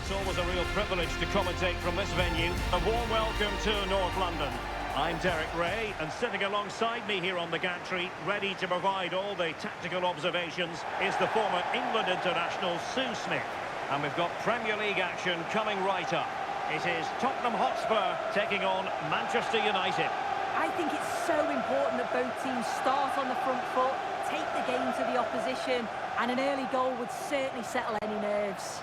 It's always a real privilege to commentate from this venue. A warm welcome to North London. I'm Derek Ray, and sitting alongside me here on the gantry, ready to provide all the tactical observations, is the former England international Sue Smith. And we've got Premier League action coming right up. It is Tottenham Hotspur taking on Manchester United. I think it's so important that both teams start on the front foot, take the game to the opposition, and an early goal would certainly settle any nerves.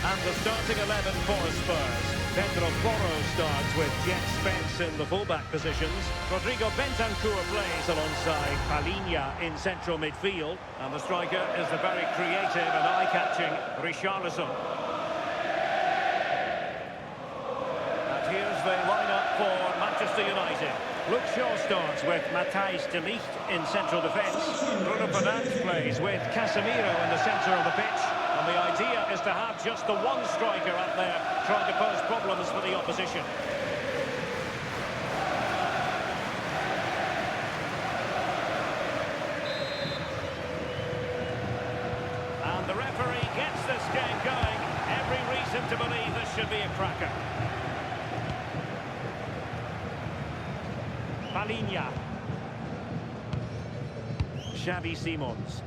And the starting 11 for Spurs. Pedro Porro starts with Jet Spence in the fullback positions. Rodrigo Bentancur plays alongside Palhinha in central midfield. And the striker is the very creative and eye-catching Richarlison. And here's the lineup for Manchester United. Luke Shaw starts with Matthijs de Ligt in central defence. Bruno Fernandes plays with Casemiro in the centre of the pitch. And the idea is to have just the one striker up there trying to pose problems for the opposition. And the referee gets this game going. Every reason to believe this should be a cracker. Palhinha. Xavi Simons.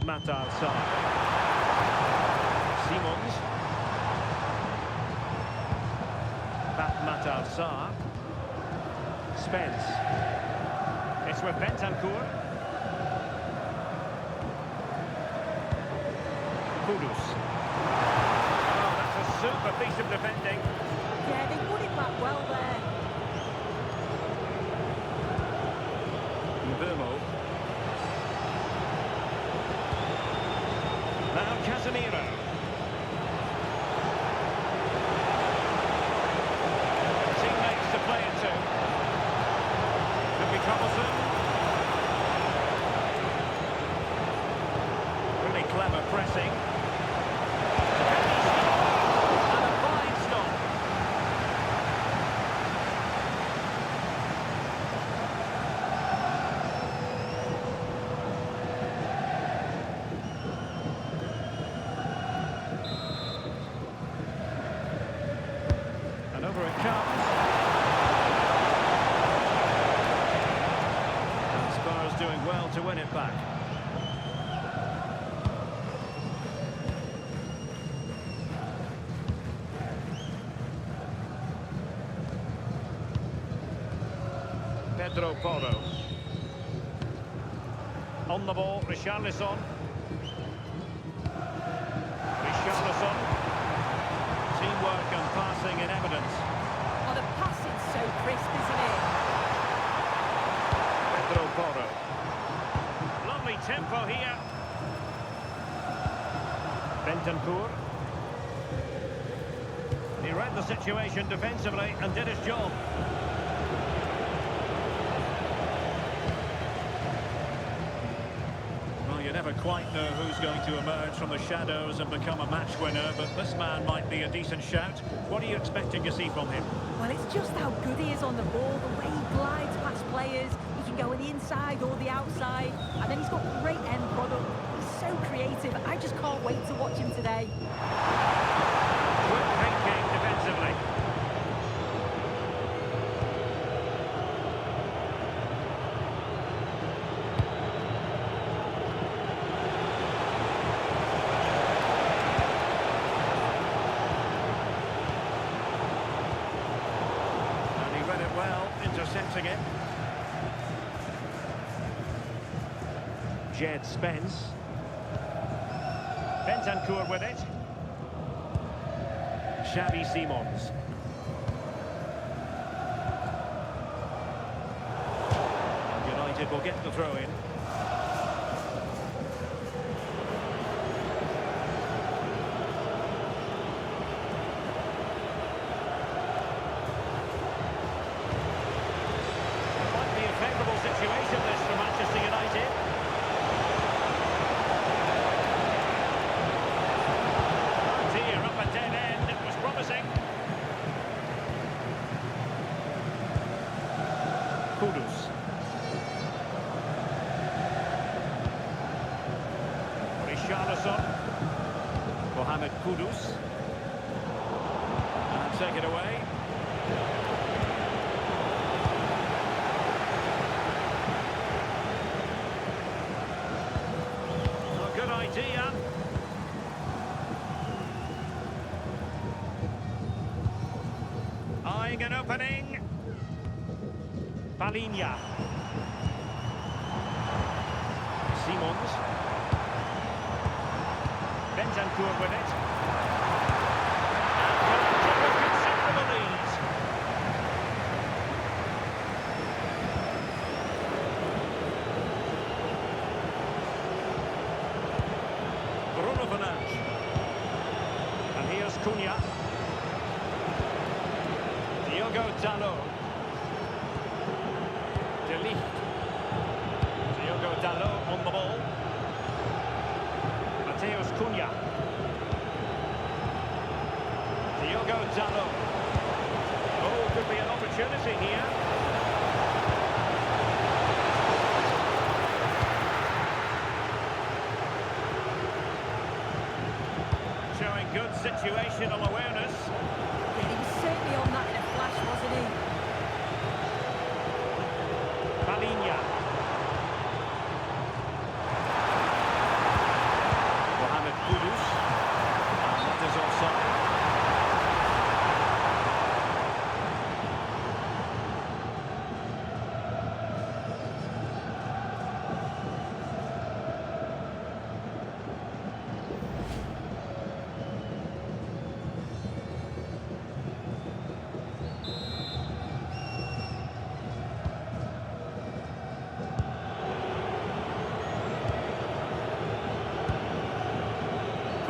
Matar Sarr. Simons. Matar Sarr. Spence. It's with Bentancur. Kudus. Oh, that's a super piece of defending. Yeah, they put it back well there. Mbeumo. Now Casemiro. Teammates to play it to. Could be troublesome. Really clever pressing. And a fine stop. Over it comes. And Spurs doing well to win it back. Pedro Porro. On the ball, Richarlison. Teamwork and passing in evidence. Oh, the passing's so crisp, isn't it? Pedro Porro. Lovely tempo here. Bentancur. He read the situation defensively and did his job. You never quite know who's going to emerge from the shadows and become a match winner, but this man might be a decent shout. What are you expecting to see from him? Well, it's just how good he is on the ball, the way he glides past players. He can go on the inside or the outside, and then he's got great end product. He's so creative. I just can't wait to watch him today. Quick thinking defensively. Intercepting it. Jet Spence. Bentancur with it. Xavi Simons. United will get the throw in. Might be a favourable situation this for Manchester United. Here up a dead end, it was promising. Kudus. Richarlison. Mohamed Kudus. And take it away. A good idea. Eyeing an opening. Palinha. Simons. Bentancur with it. And with considerable ease. Bruno Fernandes. And here's Cunha. Diogo Dalot. Diogo Dalot on the ball. Mateus Cunha. Diogo Dalot. Oh, could be an opportunity here. Showing good situational awareness. Yeah, he was certainly on that in a flash, wasn't he? Palinha. Mohamed Kudus. And that is offside.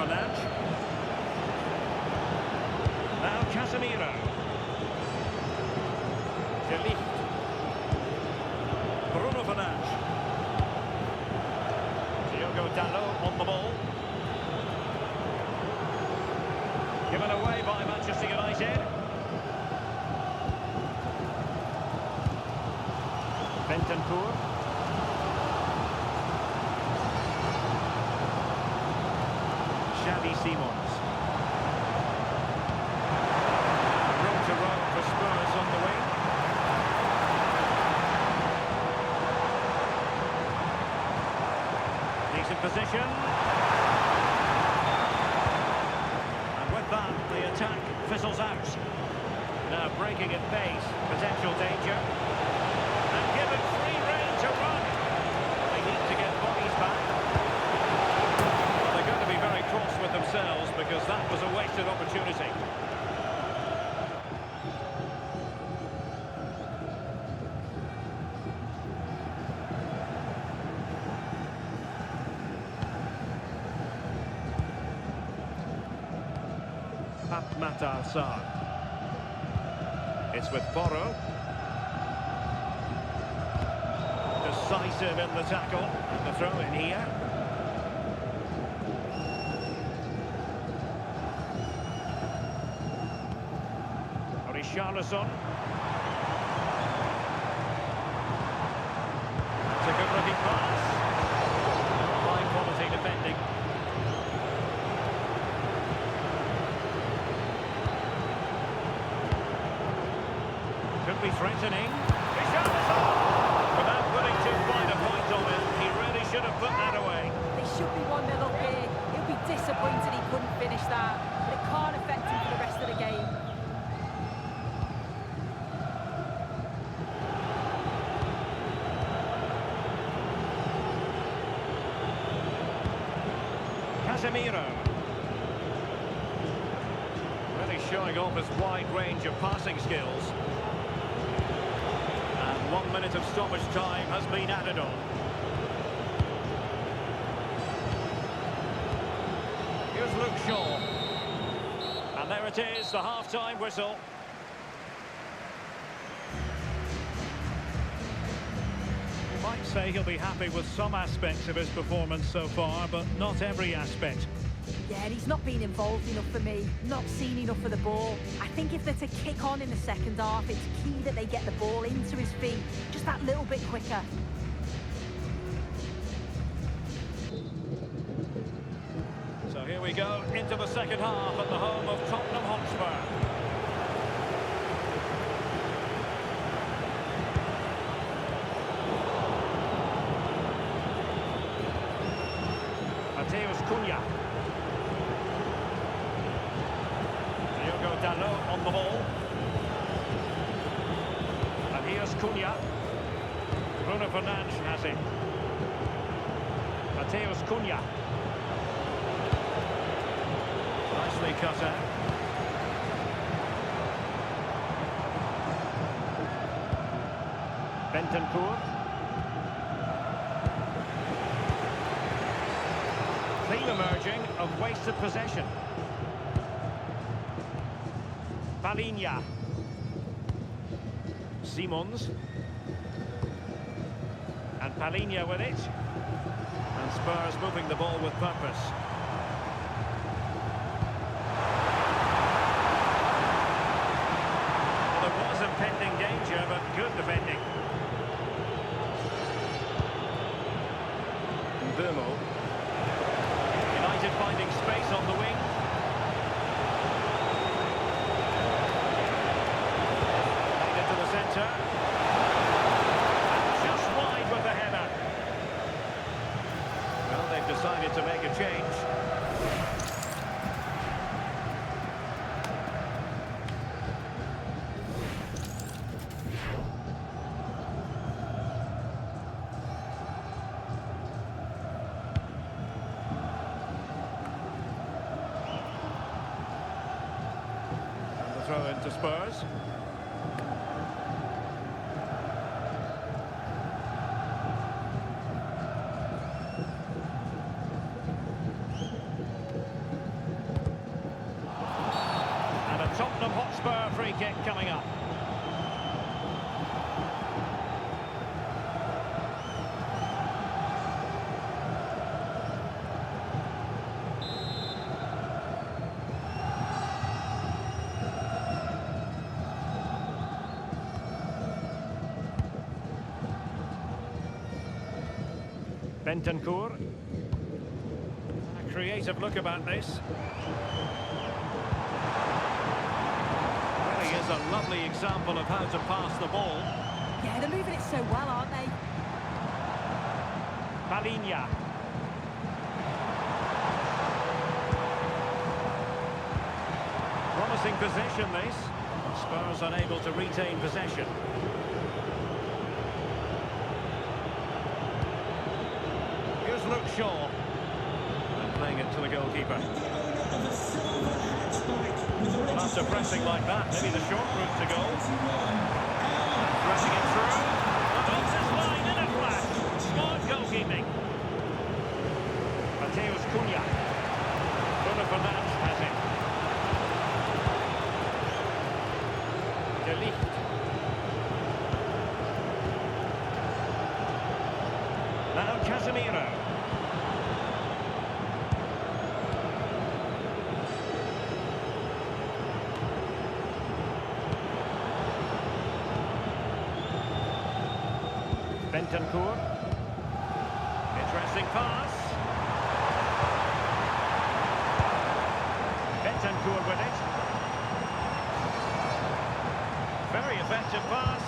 Fernandes. Now Casemiro. De Ligt. Bruno Fernandes. Diogo Dalot on the ball. Given away by Manchester United. Bentancur. Xavi Simons. Room to roll for Spurs on the wing. Decent position. And with that, the attack fizzles out. Now breaking at pace, potential danger. And given free rein to run. They need to get bodies back. They're going to be very cross with themselves because that was a wasted opportunity. Matar Sarr. It's with Porro. Decisive in the tackle. The throw in here. Richarlison. It's a good looking pass. High quality defending. Could be threatening. Richarlison! Without putting too fine a point on it, he really should have put that away. They should be 1-0 up here. He'll be disappointed he couldn't finish that, but it can't affect him for the rest of the game. Casemiro. Really showing off his wide range of passing skills. And 1 minute of stoppage time has been added on. Here's Luke Shaw. And there it is, the half-time whistle. You might say he'll be happy with some aspects of his performance so far, but not every aspect. Yeah, he's not been involved enough for me, not seen enough for the ball. I think if they're to kick on in the second half, it's key that they get the ball into his feet just that little bit quicker. So here we go into the second half at the home of Tottenham Hotspur. Mateus Cunha. Dalot on the ball. And here's Cunha. Bruno Fernandes has it. Mateus Cunha. Nicely cut out. Bentancur. Theme emerging of wasted possession. Palinha. Simons. And Palinha with it. And Spurs moving the ball with purpose. Well, there was impending danger, but good defending. Burmo. United finding space on the wing. Centre. And just wide with the header. Well, they've decided to make a change. And the throw into Spurs. Tottenham Hotspur free kick coming up. Bentancur. A creative look about this. Is a lovely example of how to pass the ball. Yeah, they're moving it so well, aren't they? Palinha. Promising possession this. Spurs unable to retain possession. Here's Luke Shaw. And playing it to the goalkeeper. After pressing like that, maybe the short route to goal. Pressing it through. And off this line in a flash. Smart goalkeeping. Mateus Cunha. Bruno Fernandes has it. De Ligt. Now Casemiro. Bentancur. Interesting pass. Bentancur with it. Very effective pass.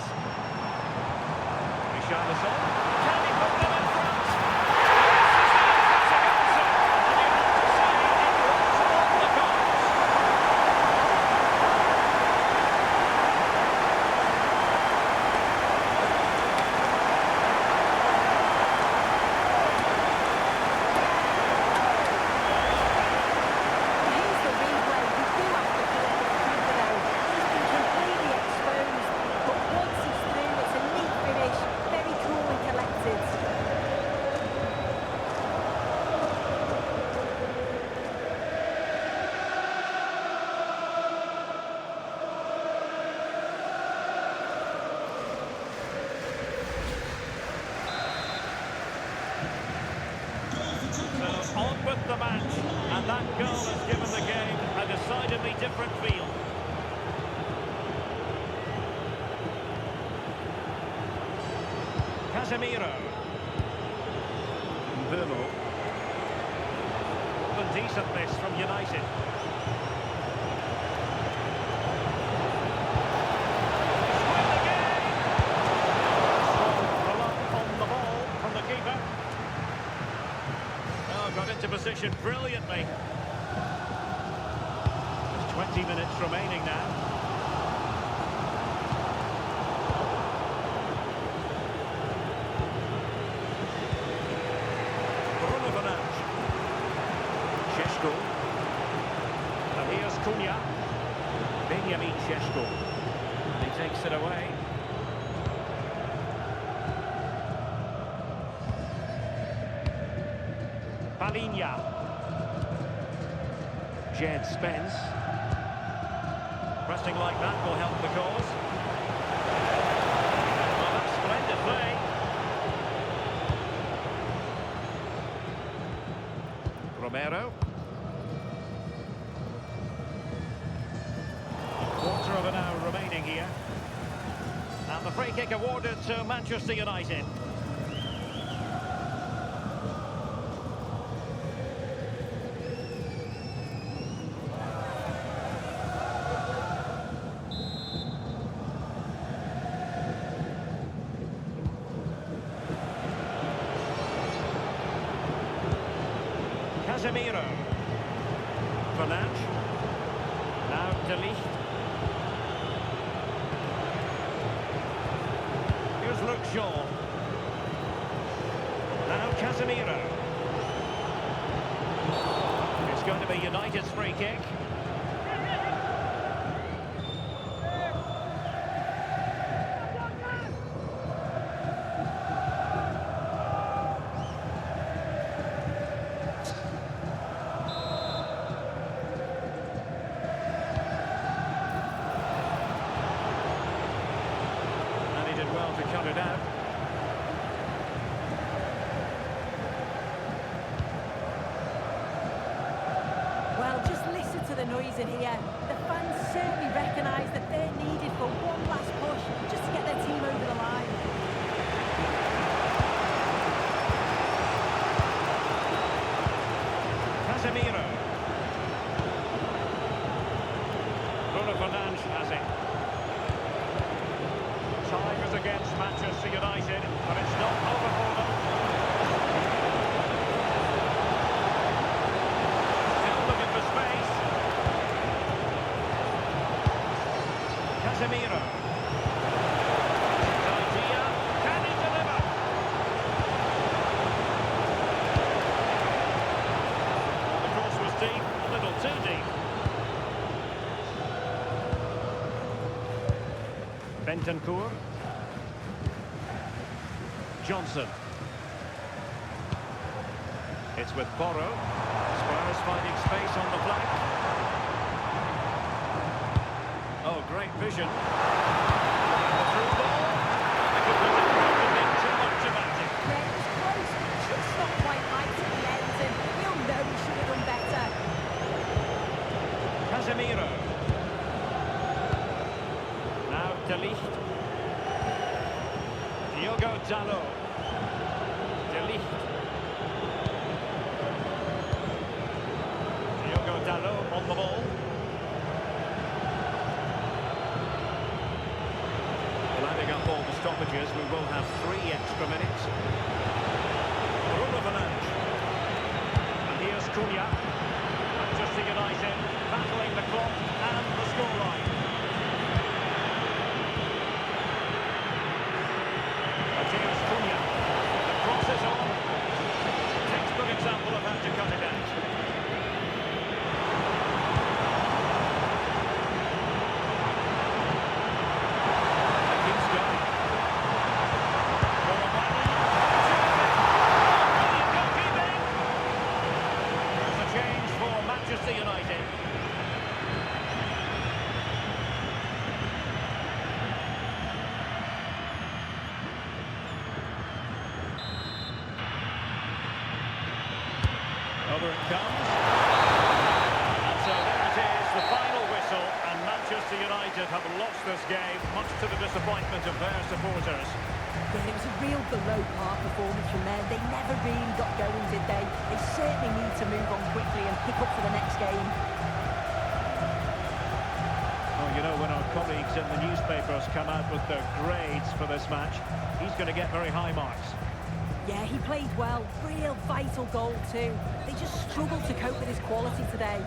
Richarlison. Can he put them in front? It's a goal, and you have to say it was on the cards. That goal has given the game a decidedly different feel. Casemiro. Mbeumo. And decent this from United. Got into position brilliantly. There's 20 minutes remaining now. Bruno Fernandes. Šeško. And here's Cunha. Benjamin Šeško. And he takes it away. Palinha. Jed Spence. Pressing like that will help the cause. Oh, that's splendid play. Romero. Quarter of an hour remaining here. And the free kick awarded to Manchester United. Casemiro. Fernandes. Now De Ligt. Here's Luke Shaw. Now Casemiro. It's going to be United's free kick. To cut it out. Well, just listen to the noise in here. The fans certainly recognise that they're needed for one last push just to get their team over the line. Casemiro. Bruno Fernandes has it. Time is against Manchester United, but it's not over for them. Still looking for space. Casemiro. Idea. Can he deliver? The cross was deep, a little too deep. Bentancur. Johnson. It's with Porro. Spurs finding space on the flank. Oh, great vision. The through ball. It could be too much about it. Yeah, it was close, but just not quite right at the end, and we'll know he should have done better. Casemiro. Now De Ligt. Diogo Dalot. De Ligt. Diogo Dalot on the ball. Well, adding up all the stoppages, we will have 3 extra minutes. Bruno Fernandes. And here's Cunha. Manchester United battling the clock and the scoreline. Here's Cunha. The cross is on. Textbook example of how to cut it out. It keeps going. Brilliant goalkeeping. There's a change for Manchester United. Over it comes. United have lost this game, much to the disappointment of their supporters. Yeah, it was a real below-par performance from them. They never really got going, did they? They certainly need to move on quickly and pick up for the next game. Well, you know, when our colleagues in the newspapers come out with their grades for this match, he's going to get very high marks. Yeah, he played well. Real vital goal too. They just struggled to cope with his quality today.